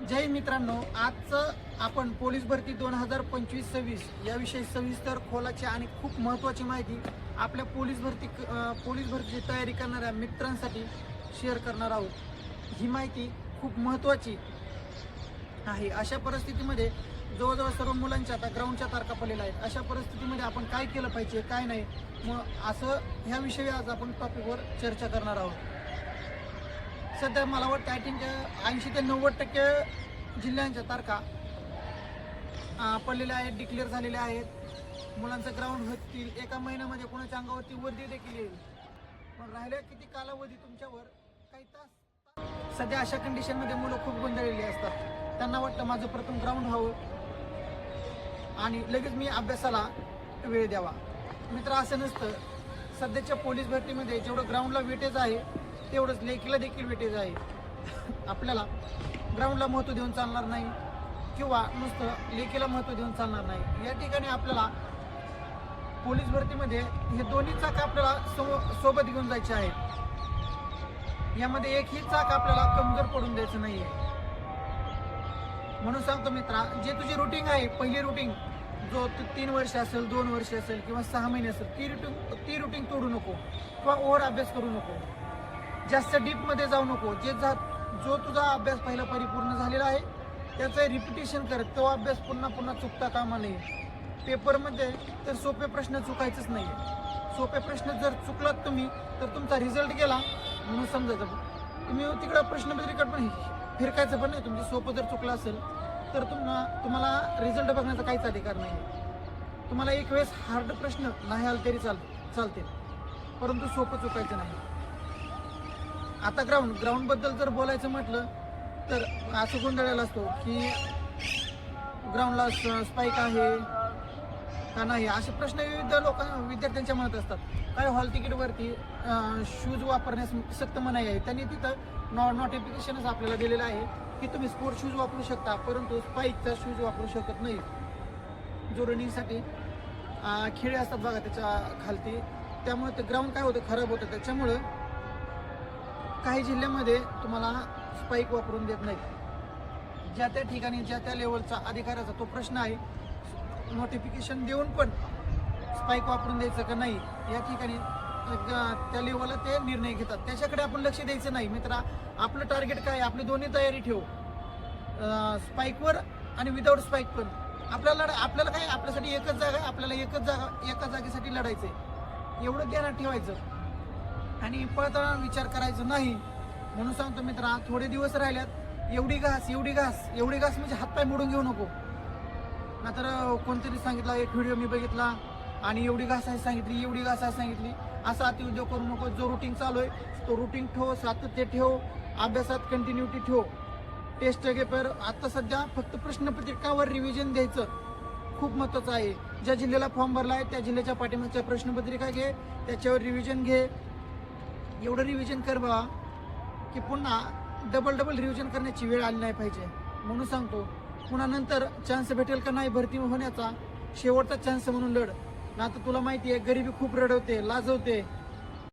जय मित्रांनो, आजचं आपण पोलीस भरती 2025-26 याविषयी सविस्तर खोलाची आणि खूप महत्त्वाची माहिती आपल्या पोलीस भरतीची तयारी करणाऱ्या मित्रांसाठी शेअर करणार आहोत। ही माहिती खूप महत्त्वाची आहे। अशा परिस्थितीमध्ये जवळजवळ सर्व मुलांच्या आता ग्राउंडच्या तारखा पडलेल्या आहेत। अशा परिस्थितीमध्ये आपण काय केलं पाहिजे, काय नाही, मग असं ह्याविषयी आज आपण टॉपिकवर चर्चा करणार आहोत। सध्या मला वाटतं 80 ते 90% जिल्ह्यांच्या तारखा पडलेल्या आहेत, डिक्लेअर झालेल्या आहेत। मुलांचं ग्राउंड होतील एका महिन्यामध्ये, कोणाच्या अंगावरती वर्दी देखील येईल। पण राहिल्या किती कालावधी तुमच्यावर, काही तास। सध्या अशा कंडिशनमध्ये मुलं खूप गोंधळलेली असतात। त्यांना वाटतं माझं प्रथम ग्राउंड व्हावं आणि लगेच मी अभ्यासाला वेळ द्यावा। मित्र, असं नसतं। सध्याच्या पोलीस भरतीमध्ये जेवढं ग्राउंडला वेटेज आहे तेवढंच लेखीला देखील वेटेज आहे। आपल्याला ग्राउंडला महत्त्व देऊन चालणार नाही किंवा नुसतं लेखीला महत्त्व देऊन चालणार नाही। या ठिकाणी आपल्याला पोलीस भरतीमध्ये हे दोन्ही चाक आपल्याला सोबत घेऊन जायचे आहेत। यामध्ये एकही चाक आपल्याला कमजोर पडून द्यायचं नाही आहे। म्हणून सांगतो मित्रा, जे तुझी रुटीन आहे, पहिली रुटीन जो 3 वर्ष असेल, 2 वर्ष असेल किंवा 6 महिने असेल, ती रुटीन तोडू नको किंवा ओव्हर अभ्यास करू नको। जास्त डीपमध्ये जाऊ नको। जो तुझा अभ्यास पहिला परिपूर्ण झालेला आहे त्याचं रिपिटेशन कर। तो अभ्यास पुन्हा चुकता कामा नये। पेपरमध्ये तर सोपे प्रश्न चुकायचंच नाही। सोपे प्रश्न जर चुकलात तुम्ही तर तुमचा रिझल्ट गेला म्हणून समजायचं। तुम्ही तिकडं प्रश्नपत्रिका पण फिरकायचं पण नाही। तुमचं सोपं जर चुकलं असेल तर तुम्हाला रिझल्ट बघण्याचा काहीच अधिकार नाही। तुम्हाला एक वेळेस हार्ड प्रश्न नाही आले तरी चालते, परंतु सोपं चुकायचं नाही। आता ग्राउंडबद्दल जर बोलायचं म्हटलं तर असं गोंधळलेला असतो की ग्राउंडला स्पाईक आहे का नाही, असे प्रश्न विद्यार्थ्यांच्या मनात असतात। काही हॉल तिकीटवरती शूज वापरण्यास सक्त मनाई आहे। त्यांनी तिथं नोटिफिकेशनच आपल्याला दिलेलं आहे की तुम्ही स्पोर्ट शूज वापरू शकता, परंतु स्पाईकचा शूज वापरू शकत नाही। जो रनिंगसाठी खिळे असतात बघा त्याच्या खालती, त्यामुळे ते ग्राउंड काय होतं, खराब होतं। त्याच्यामुळं काही जिल्ह्यामध्ये तुम्हाला स्पाईक वापरून देत नाहीत। ज्या त्या ठिकाणी ज्या त्या लेवलचा अधिकाऱ्याचा तो प्रश्न आहे, नोटिफिकेशन देऊन पण स्पाईक वापरून द्यायचं का नाही या ठिकाणी त्या लेवलला ते निर्णय घेतात। त्याच्याकडे आपण लक्ष द्यायचं नाही। मित्रा, आपलं टार्गेट काय, आपली दोन्ही तयारी ठेव, स्पाईकवर आणि विदाऊट स्पाईक पण। आपल्याला काय, आपल्यासाठी एकच जागा आहे, आपल्याला एका जागेसाठी लढायचं आहे, एवढं ध्यानात ठेवायचं आणि पळताना विचार करायचं नाही। म्हणून सांगतो मित्रा, थोडे दिवस राहिल्यात, एवढी घास म्हणजे हातपाय मोडून घेऊ नको। नाहीतर कोणतरी सांगितलं, एक व्हिडिओ मी बघितला आणि एवढी घास आहे सांगितली, असा अतिउद्योग करू नको। जो रुटीन चालू आहे तो रुटीन ठेव, सातत्य ठेव, अभ्यासात कंटिन्युटी ठेव। टेस्ट पेपर आता सध्या फक्त प्रश्नपत्रिकावर रिव्हिजन द्यायचं खूप महत्त्वाचं आहे। ज्या जिल्ह्याला फॉर्म भरला आहे त्या जिल्ह्याच्या पाठीमागच्या प्रश्नपत्रिका घे, त्याच्यावर रिव्हिजन घे। एवढं रिव्हिजन कर बा की पुन्हा डबल रिव्हिजन करण्याची वेळ आली नाही पाहिजे। म्हणून सांगतो, पुन्हा नंतर चान्स भेटेल का नाही भरती होण्याचा, शेवटचा चान्स म्हणून लढ। ना तर तुला माहिती आहे गरिबी खूप रडवते, लाजवते।